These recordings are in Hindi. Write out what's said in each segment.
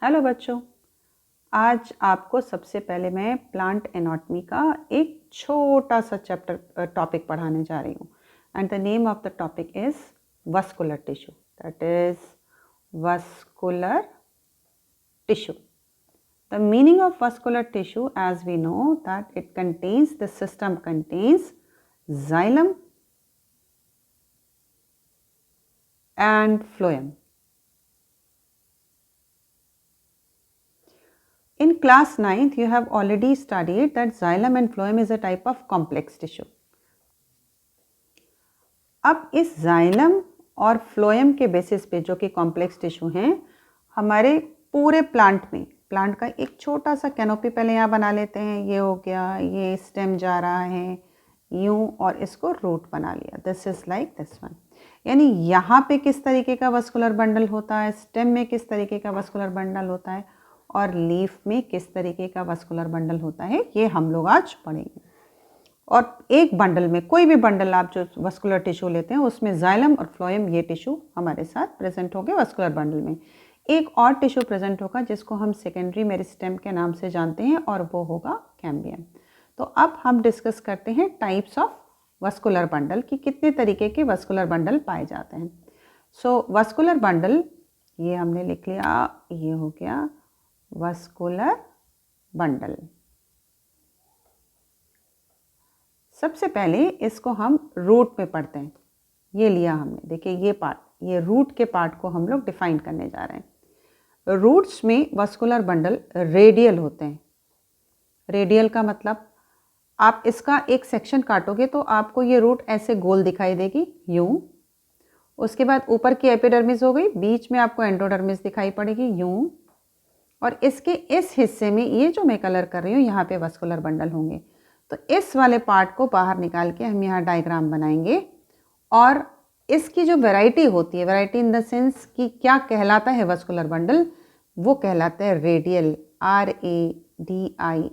हेलो बच्चों, आज आपको सबसे पहले मैं प्लांट एनाटॉमी का एक छोटा सा चैप्टर टॉपिक पढ़ाने जा रही हूँ। And the name of the topic is vascular tissue, that is vascular tissue. The meaning of vascular tissue, as we know, that it contains, the system contains xylem and phloem. In class 9th, you have already studied that xylem and phloem is a type of complex tissue. अब इस xylem और phloem के बेसिस पे जो कि कॉम्प्लेक्स टिश्यू हैं, हमारे पूरे प्लांट में, प्लांट का एक छोटा सा कैनोपी पहले यहाँ बना लेते हैं. ये हो गया, ये स्टेम जा रहा है यूं, और इसको रूट बना लिया. This is like this one. यानी यहाँ पे किस तरीके का वस्कुलर बंडल होता है, स्टेम में किस तरीके का वस्कुलर बंडल होता है, और लीफ में किस तरीके का वस्कुलर बंडल होता है, ये हम लोग आज पढ़ेंगे. और एक बंडल में, कोई भी बंडल आप जो वस्कुलर टिश्यू लेते हैं, उसमें जाइलम और फ्लोएम ये टिश्यू हमारे साथ प्रेजेंट होंगे वस्कुलर बंडल में. एक और टिश्यू प्रेजेंट होगा जिसको हम सेकेंडरी मेरिस्टेम के नाम से जानते हैं, और वो होगा कैम्बियम. तो अब हम डिस्कस करते हैं टाइप्स ऑफ वस्कुलर बंडल कि कितने तरीके के वस्कुलर बंडल पाए जाते हैं. सो वस्कुलर बंडल, ये हमने लिख लिया, ये हो गया वस्कुलर बंडल. सबसे पहले इसको हम रूट में पढ़ते हैं. ये लिया हमने, देखिए ये पार्ट, ये रूट के पार्ट को हम लोग डिफाइन करने जा रहे हैं. रूट्स में वस्कुलर बंडल रेडियल होते हैं. रेडियल का मतलब, आप इसका एक सेक्शन काटोगे तो आपको ये रूट ऐसे गोल दिखाई देगी यूं. उसके बाद ऊपर की एपिडर्मिस हो गई, बीच में आपको एंडोडर्मिस दिखाई पड़ेगी यूं, और इसके इस हिस्से में ये जो मैं कलर कर रही हूँ, यहाँ पे वस्कुलर बंडल होंगे. तो इस वाले पार्ट को बाहर निकाल के हम यहाँ डायग्राम बनाएंगे. और इसकी जो वैरायटी होती है, वैरायटी इन द सेंस कि क्या कहलाता है वस्कुलर बंडल, वो कहलाता है रेडियल. RADIAL.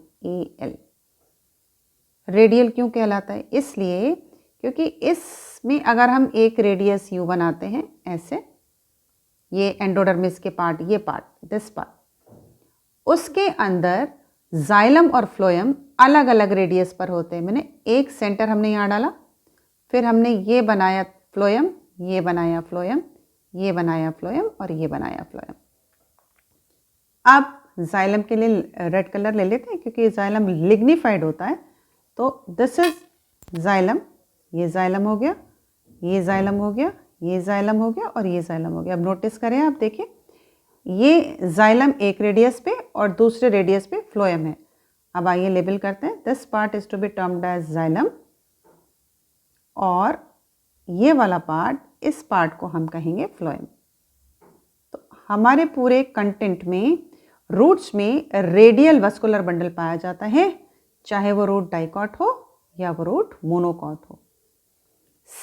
रेडियल क्यों कहलाता है? इसलिए क्योंकि इसमें अगर हम एक रेडियस यू बनाते हैं ऐसे, ये एंडोडर्मिस के पार्ट, ये पार्ट, दिस पार्ट, उसके अंदर जाइलम और फ्लोएम अलग अलग रेडियस पर होते हैं. मैंने एक सेंटर हमने यहाँ डाला, फिर हमने ये बनाया फ्लोएम, ये बनाया फ्लोएम, ये बनाया फ्लोएम, और ये बनाया फ्लोएम. अब जाइलम के लिए रेड कलर ले लेते हैं क्योंकि जाइलम लिग्निफाइड होता है. तो दिस इज जाइलम, ये जाइलम हो गया, ये जाइलम हो गया, ये जाइलम हो गया, और ये जाइलम हो गया. अब नोटिस करें आप, देखिए ये जाइलम एक रेडियस पे और दूसरे रेडियस पे फ्लोएम है. अब आइए लेबल करते हैं. This part is to be termed as xylem, और ये वाला पार्ट, इस पार्ट को हम कहेंगे फ्लोएम. तो हमारे पूरे कंटेंट में रूट्स में रेडियल वस्कुलर बंडल पाया जाता है, चाहे वो रूट डाइकॉट हो या वो रूट मोनोकॉट हो.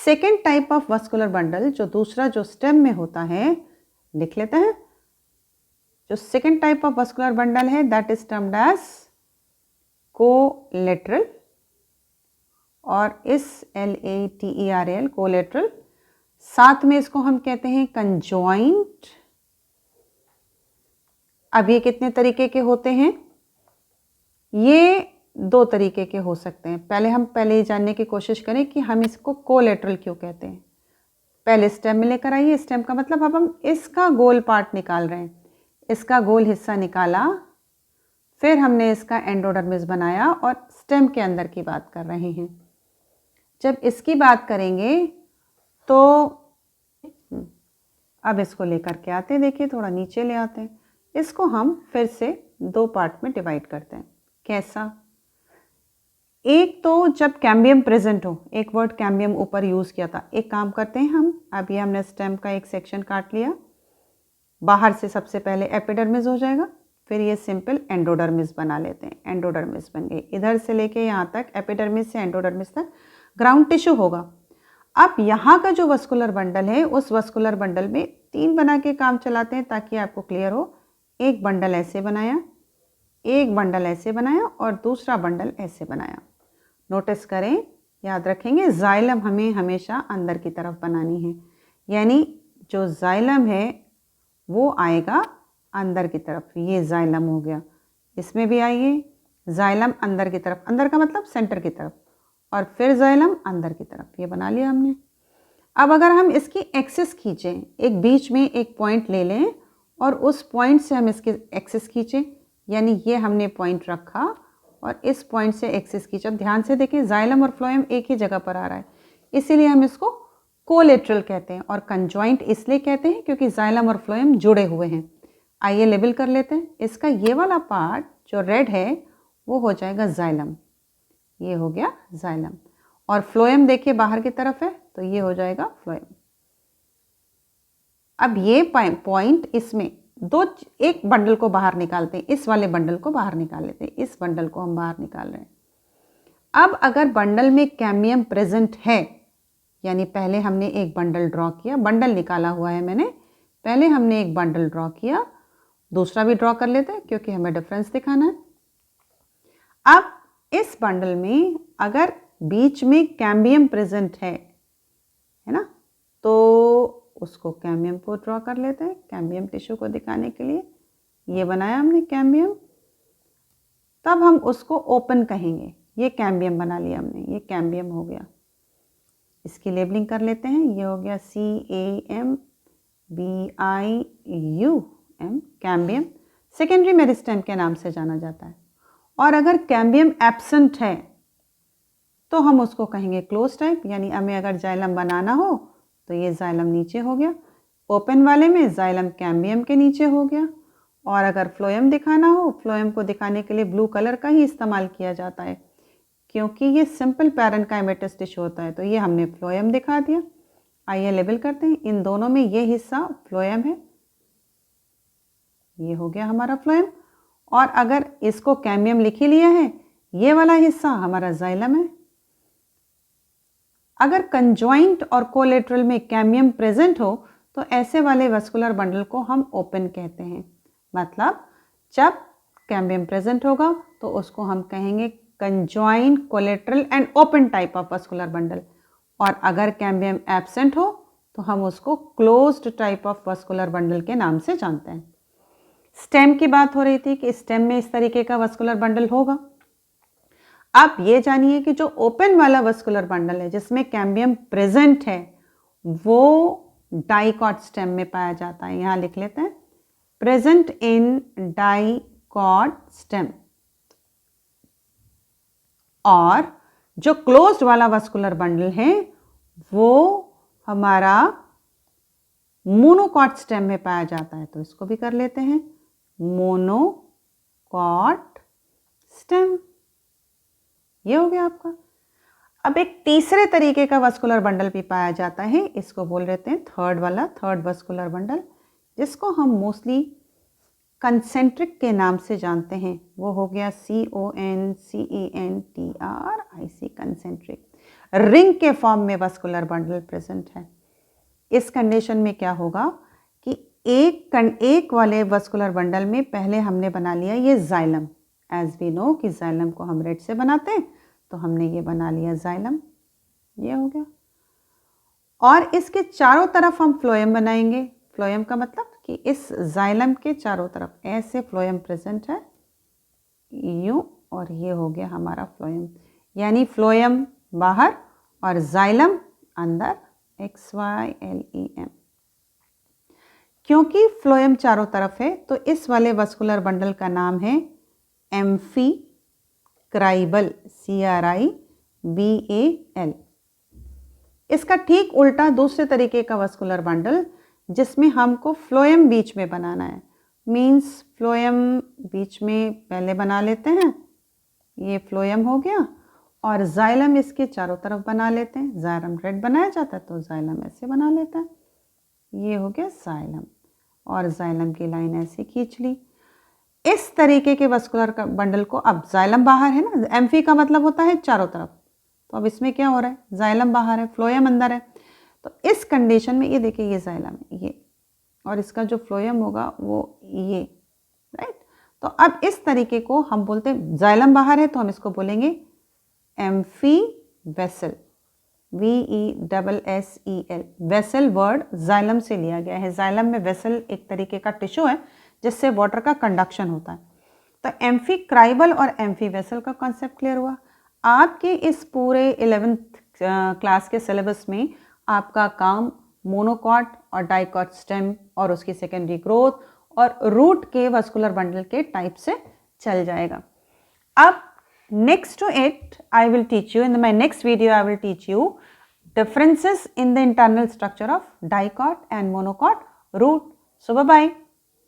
Second type of vascular bundle, जो दूसरा जो स्टेम में होता है, लिख लेते हैं. जो second type of vascular bundle है, that is termed as collateral, और इस LATERAL, कोलेटरल, साथ में इसको हम कहते हैं कंजॉइंट. अब ये कितने तरीके के होते हैं? ये दो तरीके के हो सकते हैं. पहले जानने की कोशिश करें कि हम इसको कोलेटरल क्यों कहते हैं. पहले स्टेम में लेकर आइए. स्टेम का मतलब, अब हम इसका गोल पार्ट निकाल रहे हैं. इसका गोल हिस्सा निकाला, फिर हमने इसका एंडोडर्मिस बनाया, और स्टेम के अंदर की बात कर रहे हैं. जब इसकी बात करेंगे तो अब इसको लेकर के आते हैं. देखिए थोड़ा नीचे ले आते हैं. इसको हम फिर से दो पार्ट में डिवाइड करते हैं. कैसा? एक तो जब कैम्बियम प्रेजेंट हो, एक वर्ड कैम्बियम ऊपर यूज़ किया था. एक काम करते हैं हम, अब ये हमने स्टेम का एक सेक्शन काट लिया. बाहर से सबसे पहले एपिडर्मिस हो जाएगा, फिर ये सिंपल एंडोडर्मिस बना लेते हैं. एंडोडर्मिस बन गई. इधर से लेके यहाँ तक, एपिडर्मिस से एंडोडर्मिस तक ग्राउंड टिश्यू होगा. अब यहाँ का जो वस्कुलर बंडल है, उस वस्कुलर बंडल में तीन बना के काम चलाते हैं ताकि आपको क्लियर हो. एक बंडल ऐसे बनाया, एक बंडल ऐसे बनाया, और दूसरा बंडल ऐसे बनाया. नोटिस करें, याद रखेंगे, जाइलम हमें हमेशा अंदर की तरफ बनानी है. यानी जो जाइलम है वो आएगा अंदर की तरफ, ये जाइलम हो गया। इसमें भी आइए, जाइलम अंदर की तरफ, अंदर का मतलब सेंटर की तरफ, और फिर जाइलम अंदर की तरफ, ये बना लिया हमने। अब अगर हम इसकी एक्सिस खींचें, एक बीच में एक पॉइंट ले लें और उस पॉइंट से हम इसकी एक्सिस खींचें, यानी ये हमने पॉइंट रखा और इस पॉइंट से एक्सिस खींचा। ध्यान से देखें, जाइलम और फ्लोएम एक ही जगह पर आ रहा है, इसीलिए हम इसको कोलेटरल कहते हैं। और कंजॉइंट इसलिए कहते हैं क्योंकि जाइलम और फ्लोएम जुड़े हुए हैं। आइए लेबल कर लेते हैं। इसका ये वाला पार्ट जो रेड है वो हो जाएगा जाइलम, ये हो गया जाइलम। और फ्लोएम देखिए बाहर की तरफ है, तो ये हो जाएगा फ्लोएम। अब ये पॉइंट इसमें एक बंडल को बाहर निकालते हैं, इस वाले बंडल को बाहर निकाल लेते हैं, इस बंडल को हम बाहर निकाल रहे हैं। अब अगर बंडल में कैम्बियम प्रेजेंट है, यानी पहले हमने एक बंडल ड्रॉ किया, बंडल निकाला हुआ है मैंने, पहले हमने एक बंडल ड्रॉ किया, दूसरा भी ड्रॉ कर लेते हैं क्योंकि हमें डिफरेंस दिखाना है। अब इस बंडल में अगर बीच में कैम्बियम प्रेजेंट है ना, तो उसको कैम्बियम को ड्रॉ कर लेते हैं, कैम्बियम टिश्यू को दिखाने के लिए। ये बनाया हमने कैम्बियम, तब हम उसको ओपन कहेंगे। ये कैम्बियम बना लिया हमने, ये कैम्बियम हो गया। इसकी लेबलिंग कर लेते हैं, ये हो गया CAMBIUM, कैम्बियम। सेकेंडरी मेरिस्टेम के नाम से जाना जाता है। और अगर कैम्बियम एब्सेंट है तो हम उसको कहेंगे क्लोज टाइप, यानी हमें अगर जाइलम बनाना हो तो ये जाइलम नीचे हो गया, ओपन वाले में जाइलम कैम्बियम के नीचे हो गया। और अगर फ्लोएम दिखाना हो, फ्लोएम को दिखाने के लिए ब्लू कलर का ही इस्तेमाल किया जाता है क्योंकि ये सिंपल पैरेन्काइमेटस टिश्यू होता है, तो ये हमने फ्लोएम दिखा दिया। आइए लेबल करते हैं, इन दोनों में ये हिस्सा फ्लोएम है, ये हो गया हमारा फ्लोएम। और अगर इसको कैम्बियम लिख ही लिया है, ये वाला हिस्सा हमारा जाइलम है। अगर कंजॉइंट और कोलेटरल में कैम्बियम प्रेजेंट हो तो ऐसे वाले वस्कुलर बंडल को हम ओपन कहते हैं। मतलब जब कैम्बियम प्रेजेंट होगा तो उसको हम कहेंगे conjoint, collateral and open type of vascular bundle. और अगर कैम्बियम एब्सेंट हो तो हम उसको closed type of vascular bundle के नाम से जानते हैं। स्टेम की बात हो रही थी कि स्टेम में इस तरीके का वस्कुलर बंडल होगा। आप ये जानिए कि जो ओपन वाला वस्कुलर बंडल है जिसमें कैम्बियम प्रेजेंट है वो डाइकॉट स्टेम में पाया जाता है। यहाँ लिख लेते हैं, प्रेजेंट इन डाइकॉट स्टेम। और जो क्लोज्ड वाला वस्कुलर बंडल है वो हमारा मोनोकॉट स्टेम में पाया जाता है, तो इसको भी कर लेते हैं, मोनोकॉट स्टेम। ये हो गया आपका। अब एक तीसरे तरीके का वस्कुलर बंडल भी पाया जाता है, इसको बोल देते हैं थर्ड वस्कुलर बंडल, जिसको हम मोस्टली कंसेंट्रिक के नाम से जानते हैं। वो हो गया CONCENTRIC, कंसेंट्रिक। रिंग के फॉर्म में वस्कुलर बंडल प्रेजेंट है। इस कंडीशन में क्या होगा कि एक वाले वस्कुलर बंडल में पहले हमने बना लिया ये जाइलम। एज वी नो कि जाइलम को हम रेड से बनाते हैं, तो हमने ये बना लिया जाइलम, ये हो गया। और इसके चारों तरफ हम फ्लोएम बनाएंगे। फ्लोएम का मतलब कि इस जाइलम के चारों तरफ ऐसे फ्लोएम प्रेजेंट है, यूं, और ये हो गया हमारा फ्लोएम। यानी फ्लोएम बाहर और जाइलम अंदर, XYLEM। क्योंकि फ्लोएम चारों तरफ है तो इस वाले वस्कुलर बंडल का नाम है एम्फीक्राइबल, CRIBAL। इसका ठीक उल्टा दूसरे तरीके का वस्कुलर बंडल जिसमें हमको फ्लोएम बीच में बनाना है, मीन्स फ्लोएम बीच में पहले बना लेते हैं, ये फ्लोएम हो गया, और जाइलम इसके चारों तरफ बना लेते हैं। जाइलम रेड बनाया जाता है तो जाइलम ऐसे बना लेता है, ये हो गया जाइलम, और जाइलम की लाइन ऐसे खींच ली। इस तरीके के वस्कुलर का बंडल को, अब जाइलम बाहर है ना, एम्फी का मतलब होता है चारों तरफ, तो अब इसमें क्या हो रहा है, जाइलम बाहर है, फ्लोएम अंदर है। तो इस कंडीशन में ये देखिए, ये जाइलम है ये, और इसका जो फ्लोएम होगा वो ये, राइट। तो अब इस तरीके को हम बोलते हैं, जाइलम बाहर है तो हम इसको बोलेंगे amphi vessel, VESSEL। Vessel word xylem से लिया गया है। जाइलम में वेसल एक तरीके का टिश्यू है जिससे वाटर का कंडक्शन होता है। तो एम्फीक्राइबल और एम्फी वेसल का कॉन्सेप्ट क्लियर हुआ। आपके इस पूरे 11th क्लास के सिलेबस में आपका काम मोनोकॉट और डाइकॉट स्टेम और उसकी सेकेंडरी ग्रोथ और रूट के वस्कुलर बंडल के टाइप से चल जाएगा। अब next to it, I will teach you in my next video, I will teach you differences in the internal structure of dicot and monocot root. So bye bye.